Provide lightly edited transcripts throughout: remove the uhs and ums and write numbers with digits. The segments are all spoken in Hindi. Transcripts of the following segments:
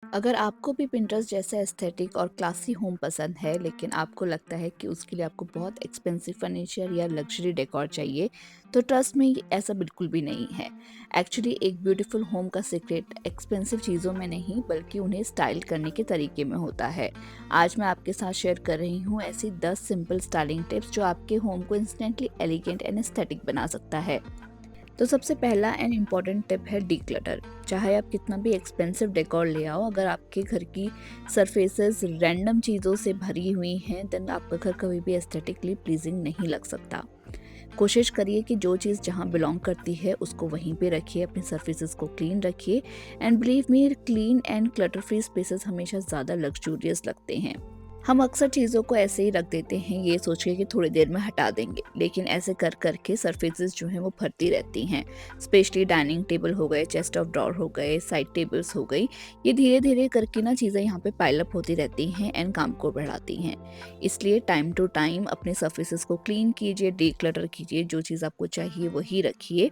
अगर आपको भी पिंटरेस्ट जैसा एस्थेटिक और क्लासी होम पसंद है, लेकिन आपको लगता है कि उसके लिए आपको बहुत एक्सपेंसिव फर्नीचर या लग्जरी डेकोर चाहिए, तो ट्रस्ट में ऐसा बिल्कुल भी नहीं है। एक्चुअली एक ब्यूटीफुल होम का सीक्रेट एक्सपेंसिव चीज़ों में नहीं, बल्कि उन्हें स्टाइल करने के तरीके में होता है। आज मैं आपके साथ शेयर कर रही हूँ ऐसी 10 सिंपल स्टाइलिंग टिप्स जो आपके होम को इंस्टेंटली एलिगेंट एंड एस्थेटिक बना सकता है। तो सबसे पहला एंड इम्पॉर्टेंट टिप है डीक्लटर। चाहे आप कितना भी एक्सपेंसिव डेकोर ले आओ, अगर आपके घर की सरफेसेस रैंडम चीज़ों से भरी हुई हैं, देन आपका घर कभी भी एस्थेटिकली प्लीजिंग नहीं लग सकता। कोशिश करिए कि जो चीज़ जहाँ बिलोंग करती है उसको वहीं पे रखिए, अपनी सरफेसेस को क्लीन रखिए। And believe me, clean and clutter free spaces हमेशा ज़्यादा लग्जूरियस लगते हैं। हम अक्सर चीज़ों को ऐसे ही रख देते हैं, ये सोच के कि थोड़ी देर में हटा देंगे, लेकिन ऐसे कर करके सरफेसेस जो हैं वो भरती रहती हैं। स्पेशली डाइनिंग टेबल हो गए, चेस्ट ऑफ ड्रॉर हो गए, साइड टेबल्स हो गई, ये धीरे धीरे करके ना चीज़ें यहाँ पे पाइल अप होती रहती हैं एंड काम को बढ़ाती हैं। इसलिए टाइम टू टाइम अपने सरफेसेस को क्लीन कीजिए, डीक्लटर कीजिए, जो चीज़ आपको चाहिए वही रखिए।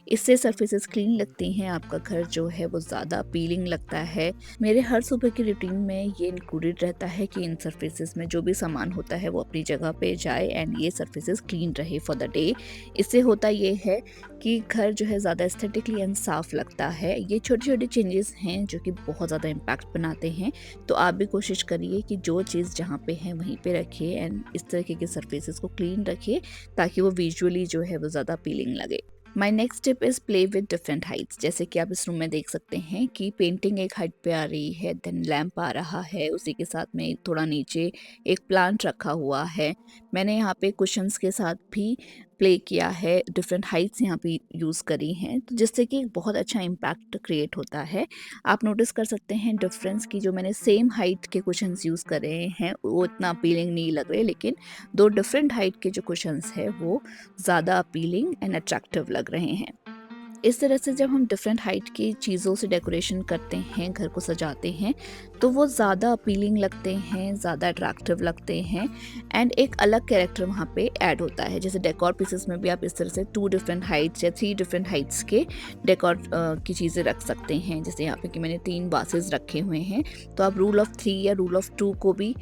इससे सरफेसेस क्लीन लगती हैं, आपका घर जो है वो ज़्यादा अपीलिंग लगता है। मेरे हर सुबह की रूटीन में ये इंक्लूडेड रहता है कि इन सरफेसेस में जो भी सामान होता है वो अपनी जगह पे जाए एंड ये सरफेसेस क्लीन रहे फॉर द डे। इससे होता ये है कि घर जो है ज़्यादा एस्थेटिकली एंड साफ लगता है। ये छोटे छोटे चेंजेस हैं जो कि बहुत ज़्यादा इम्पैक्ट बनाते हैं। तो आप भी कोशिश करिए कि जो चीज़ जहाँ पे है वहीं पे रखिए एंड इस तरीके के सरफेसेस को क्लीन रखिए, ताकि वो विजुअली जो है वो ज़्यादा अपीलिंग लगे। My next tip is play with different Heights. जैसे कि आप इस रूम में देख सकते हैं कि पेंटिंग एक हाइट पे आ रही है, देन लैंप आ रहा है, उसी के साथ में थोड़ा नीचे एक प्लांट रखा हुआ है। मैंने यहाँ पे कुशन्स के साथ भी प्ले किया है, डिफरेंट हाइट्स यहाँ पे यूज़ करी हैं, तो जिससे कि एक बहुत अच्छा इम्पैक्ट क्रिएट होता है। आप नोटिस कर सकते हैं डिफरेंस की, जो मैंने सेम हाइट के कुशन्स यूज़ करे हैं वो इतना अपीलिंग नहीं लग रहे, लेकिन दो डिफरेंट हाइट के जो कुशन्स है वो ज़्यादा अपीलिंग एंड अट्रैक्टिव लग रहे हैं। इस तरह से जब हम डिफरेंट हाइट की चीज़ों से डेकोरेशन करते हैं, घर को सजाते हैं, तो वो ज़्यादा अपीलिंग लगते हैं, ज़्यादा अट्रैक्टिव लगते हैं एंड एक अलग कैरेक्टर वहाँ पे ऐड होता है। जैसे डेकोर पीसेस में भी आप इस तरह से 2 डिफरेंट हाइट्स या 3 डिफरेंट हाइट्स के डेकोर की चीज़ें रख सकते हैं। जैसे यहाँ पे कि मैंने 3 वासेस रखे हुए हैं, तो आप रूल ऑफ 3 या रूल ऑफ 2 को भी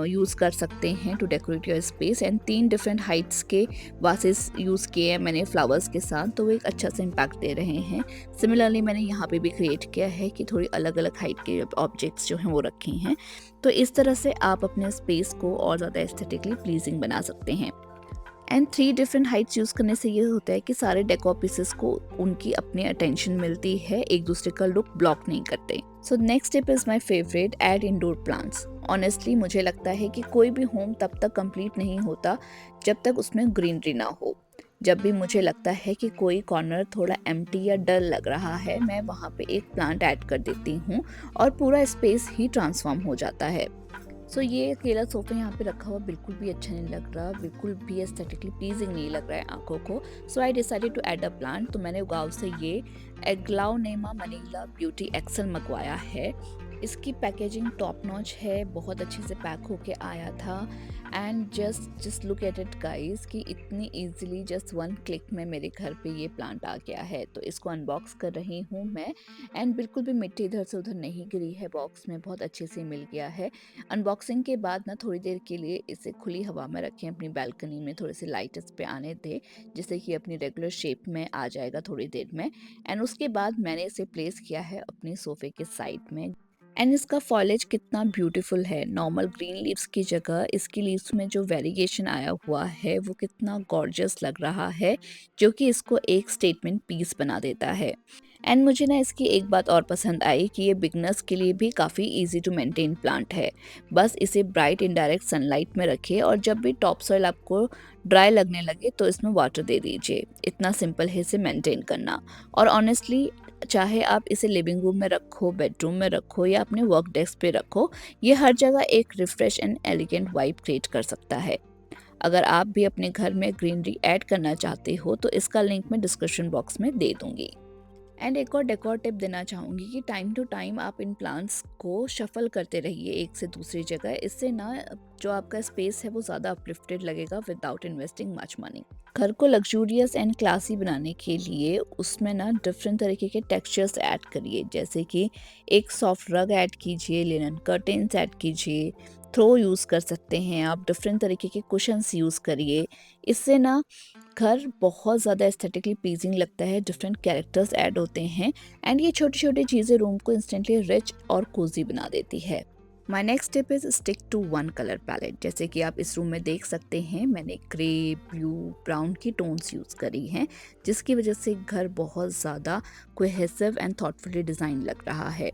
यूज़ कर सकते हैं to decorate your space. And 3 different heights के वासेस यूज़ किए हैं मैंने फ्लावर्स के साथ, तो वो एक अच्छा सा इम्पैक्ट दे रहे हैं। सिमिलरली मैंने यहाँ पे भी क्रिएट किया है कि थोड़ी अलग अलग हाइट के ऑब्जेक्ट्स जो हैं वो रखे हैं। तो इस तरह से आप अपने स्पेस को और ज़्यादा एस्थेटिकली प्लीजिंग बना सकते हैं। एंड 3 डिफरेंट हाइट्स यूज़ करने से ये होता है कि सारे डेकोर पीसेस को उनकी अपनी अटेंशन मिलती है, एक दूसरे का लुक ब्लॉक नहीं करते। So next tip is my favourite, add indoor plants. Honestly मुझे लगता है कि कोई भी होम तब तक कंप्लीट नहीं होता जब तक उसमें ग्रीनरी ना हो। जब भी मुझे लगता है कि कोई कॉर्नर थोड़ा एम्प्टी या डल लग रहा है, मैं वहाँ पे एक प्लांट ऐड कर देती हूँ और पूरा स्पेस ही ट्रांसफॉर्म हो जाता है। सो ये अकेला सोफा यहाँ पे रखा हुआ बिल्कुल भी अच्छा नहीं लग रहा, बिल्कुल भी एस्थेटिकली प्लीजिंग नहीं लग रहा है आंखों को। So I decided to add a plant. तो मैंने गाँव से ये एग्लाउनेमा मनीला ब्यूटी एक्सल मंगवाया है। इसकी पैकेजिंग टॉप नॉच है, बहुत अच्छे से पैक होके आया था। And just look at it guys कि इतनी इजीली जस्ट 1 क्लिक में मेरे घर पे ये प्लांट आ गया है। तो इसको अनबॉक्स कर रही हूँ मैं एंड बिल्कुल भी मिट्टी इधर से उधर नहीं गिरी है, बॉक्स में बहुत अच्छे से मिल गया है। अनबॉक्सिंग के बाद ना थोड़ी देर के लिए इसे खुली हवा में रखें, अपनी बालकनी में थोड़े से लाइट इस पे आने दें, जिससे कि अपनी रेगुलर शेप में आ जाएगा थोड़ी देर में। एंड उसके बाद मैंने इसे प्लेस किया है अपने सोफे के साइड में। एंड इसका फॉलेज कितना ब्यूटीफुल है, नॉर्मल ग्रीन लीव्स की जगह इसकी लीव्स में जो वेरिएशन आया हुआ है वो कितना गॉर्जियस लग रहा है, जो कि इसको एक स्टेटमेंट पीस बना देता है। एंड मुझे ना इसकी एक बात और पसंद आई कि ये बिगनर्स के लिए भी काफ़ी इजी टू मेंटेन प्लांट है। बस इसे ब्राइट इनडायरेक्ट सनलाइट में रखें और जब भी टॉप सॉइल आपको ड्राई लगने लगे तो इसमें वाटर दे दीजिए। इतना सिंपल है इसे मेंटेन करना। और ऑनेस्टली चाहे आप इसे लिविंग रूम में रखो, बेडरूम में रखो या अपने वर्क डेस्क पे रखो, ये हर जगह एक refresh and elegant vibe create कर सकता है। अगर आप भी अपने घर में ग्रीनरी ऐड करना चाहते हो तो इसका लिंक मैं डिस्क्रिप्शन बॉक्स में दे दूंगी। एंड एक और डेकोर टिप देना चाहूँगी कि टाइम टू टाइम आप इन प्लांट्स को शफल करते रहिए एक से दूसरी जगह। इससे ना जो आपका स्पेस है वो ज़्यादा अपलिफ्टेड लगेगा विदाउट इन्वेस्टिंग मच मनी। घर को लग्जूरियस एंड क्लासी बनाने के लिए उसमें ना डिफरेंट तरीके के टेक्सचर्स ऐड करिए, जैसे कि एक सॉफ्ट रग ऐड कीजिए, लिनन कर्टेन्स ऐड कीजिए, थ्रो यूज़ कर सकते हैं आप, डिफरेंट तरीके के कुशन्स यूज़ करिए। इससे ना घर बहुत ज़्यादा एस्थेटिकली प्लीजिंग लगता है, डिफरेंट कैरेक्टर्स ऐड होते हैं एंड ये छोटी छोटी चीज़ें रूम को इंस्टेंटली रिच और कोजी बना देती है। My next tip is stick to one colour palette. जैसे कि आप इस रूम में देख सकते हैं, मैंने ग्रे, ब्लू, ब्राउन की टोन्स यूज़ करी हैं, जिसकी वजह से घर बहुत ज़्यादा कोहेसिव एंड थॉटफुली डिज़ाइन लग रहा है।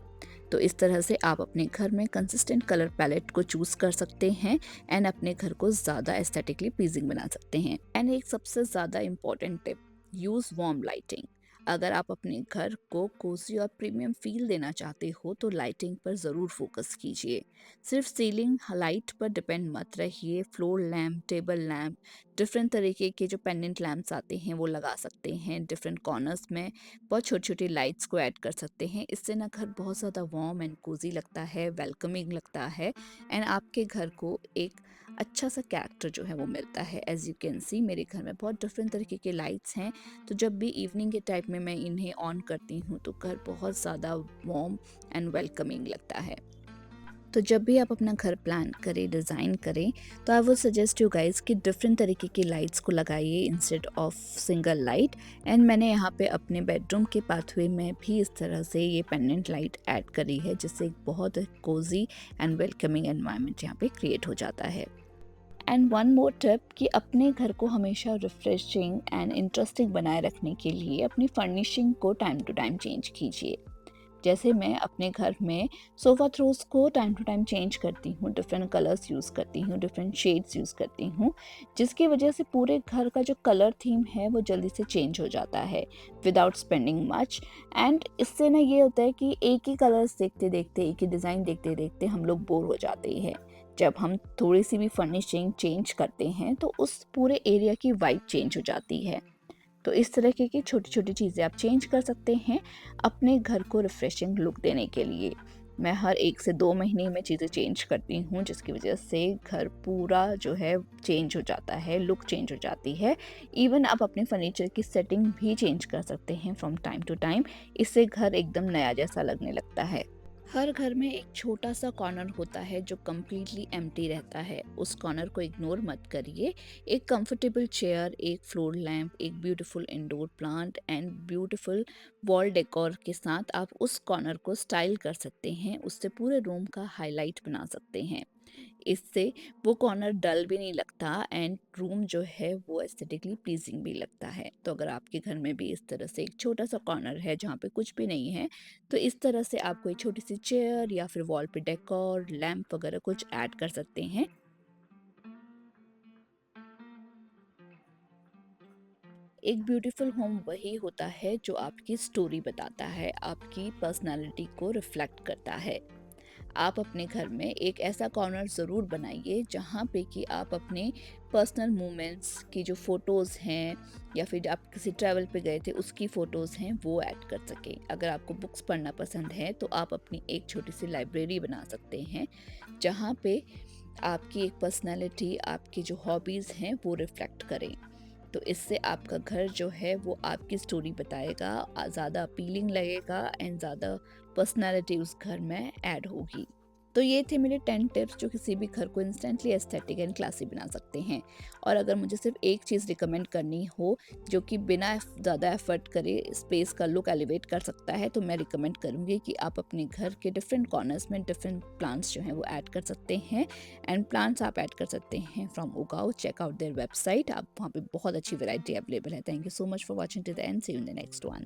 तो इस तरह से आप अपने घर में कंसिस्टेंट कलर पैलेट को चूज़ कर सकते हैं एंड अपने घर को ज़्यादा एस्थेटिकली प्लीजिंग बना सकते हैं। एंड एक सबसे ज़्यादा important tip, use warm lighting. अगर आप अपने घर को कोजी और प्रीमियम फील देना चाहते हो तो लाइटिंग पर ज़रूर फोकस कीजिए। सिर्फ सीलिंग लाइट पर डिपेंड मत रहिए, floor lamp, table lamp, different तरीके के जो पेंडेंट लैम्प्स आते हैं वो लगा सकते हैं। डिफरेंट कॉर्नर्स में बहुत छोटी छोटी लाइट्स को ऐड कर सकते हैं। इससे ना घर बहुत ज़्यादा वार्म एंड कोजी लगता है, वेलकमिंग लगता है एंड आपके घर को एक अच्छा सा कैरेक्टर जो है वो मिलता है। एज यू कैन सी, मेरे घर में बहुत डिफरेंट तरीके के लाइट्स हैं, तो जब भी इवनिंग के टाइम में मैं इन्हें ऑन करती हूँ तो घर बहुत ज़्यादा वार्म एंड वेलकमिंग लगता है। तो जब भी आप अपना घर प्लान करें, डिज़ाइन करें, तो I would suggest you guys कि डिफरेंट तरीके की लाइट्स को लगाइए instead of single light. And मैंने यहाँ पे अपने बेडरूम के पाथवे में भी इस तरह से ये पेंडेंट लाइट ऐड करी है, जिससे एक बहुत कोजी एंड वेलकमिंग एनवायरनमेंट यहाँ पे क्रिएट हो जाता है। एंड वन मोर टिप कि अपने घर को हमेशा रिफ्रेशिंग एंड इंटरेस्टिंग बनाए रखने के लिए अपनी फर्निशिंग को टाइम टू टाइम चेंज कीजिए। जैसे मैं अपने घर में सोफ़ा थ्रोस को टाइम टू टाइम चेंज करती हूँ, डिफरेंट कलर्स यूज़ करती हूँ, डिफरेंट शेड्स यूज़ करती हूँ, जिसकी वजह से पूरे घर का जो कलर थीम है वो जल्दी से चेंज हो जाता है विदाउट स्पेंडिंग मच। एंड इससे ना ये होता है कि एक ही कलर्स देखते देखते, एक ही डिज़ाइन देखते देखते हम लोग बोर हो जाते हैं। जब हम थोड़ी सी भी फर्निशिंग चेंज करते हैं तो उस पूरे एरिया की वाइब चेंज हो जाती है। तो इस तरह की छोटी छोटी चीज़ें आप चेंज कर सकते हैं अपने घर को रिफ्रेशिंग लुक देने के लिए। मैं हर 1 से 2 महीने में चीज़ें चेंज करती हूँ, जिसकी वजह से घर पूरा जो है चेंज हो जाता है, लुक चेंज हो जाती है। इवन आप अपने फर्नीचर की सेटिंग भी चेंज कर सकते हैं फ्रॉम टाइम टू टाइम। इससे घर एकदम नया जैसा लगने लगता है। हर घर में एक छोटा सा कॉर्नर होता है जो कम्प्लीटली एम्प्टी रहता है, उस कॉर्नर को इग्नोर मत करिए। एक कंफर्टेबल चेयर, एक फ्लोर लैम्प, एक beautiful indoor plant and beautiful wall decor के साथ आप उस कॉर्नर को स्टाइल कर सकते हैं, उससे पूरे रूम का हाईलाइट बना सकते हैं। इससे वो कॉर्नर डल भी नहीं लगता एंड रूम जो है वो एस्थेटिकली प्लीजिंग भी लगता है। तो अगर आपके घर में भी इस तरह से एक छोटा सा कॉर्नर है जहाँ पे कुछ भी नहीं है, तो इस तरह से आप कोई छोटी सी चेयर या फिर वॉल पे डेकोर, लैंप वगैरह कुछ ऐड कर सकते हैं। एक ब्यूटीफुल होम वही होता है जो आपकी स्टोरी बताता है, आपकी पर्सनालिटी को रिफ्लेक्ट करता है। आप अपने घर में एक ऐसा कॉर्नर ज़रूर बनाइए जहाँ पे कि आप अपने पर्सनल मोमेंट्स की जो फ़ोटोज़ हैं या फिर आप किसी ट्रैवल पे गए थे उसकी फ़ोटोज़ हैं वो ऐड कर सकें। अगर आपको बुक्स पढ़ना पसंद है तो आप अपनी एक छोटी सी लाइब्रेरी बना सकते हैं, जहाँ पे आपकी एक पर्सनैलिटी, आपकी जो हॉबीज़ हैं वो रिफ्लेक्ट करें। तो इससे आपका घर जो है वो आपकी स्टोरी बताएगा, ज़्यादा अपीलिंग लगेगा एंड ज़्यादा पर्सनालिटी उस घर में ऐड होगी। तो ये थे मेरे 10 टिप्स जो किसी भी घर को इंस्टेंटली एस्थेटिक एंड क्लासी बना सकते हैं। और अगर मुझे सिर्फ एक चीज़ रिकमेंड करनी हो जो कि बिना ज़्यादा एफर्ट करे स्पेस का लुक एलिवेट कर सकता है, तो मैं रिकमेंड करूँगी कि आप अपने घर के डिफरेंट कॉर्नर्स में डिफरेंट प्लांट्स जो हैं वो ऐड कर सकते हैं। एंड प्लांट्स आप ऐड कर सकते हैं from Ugaoo, check out their website, आप वहाँ पे बहुत अच्छी वैरायटी अवेलेबल है। Thank you so much for watching to the end, see you in the next one.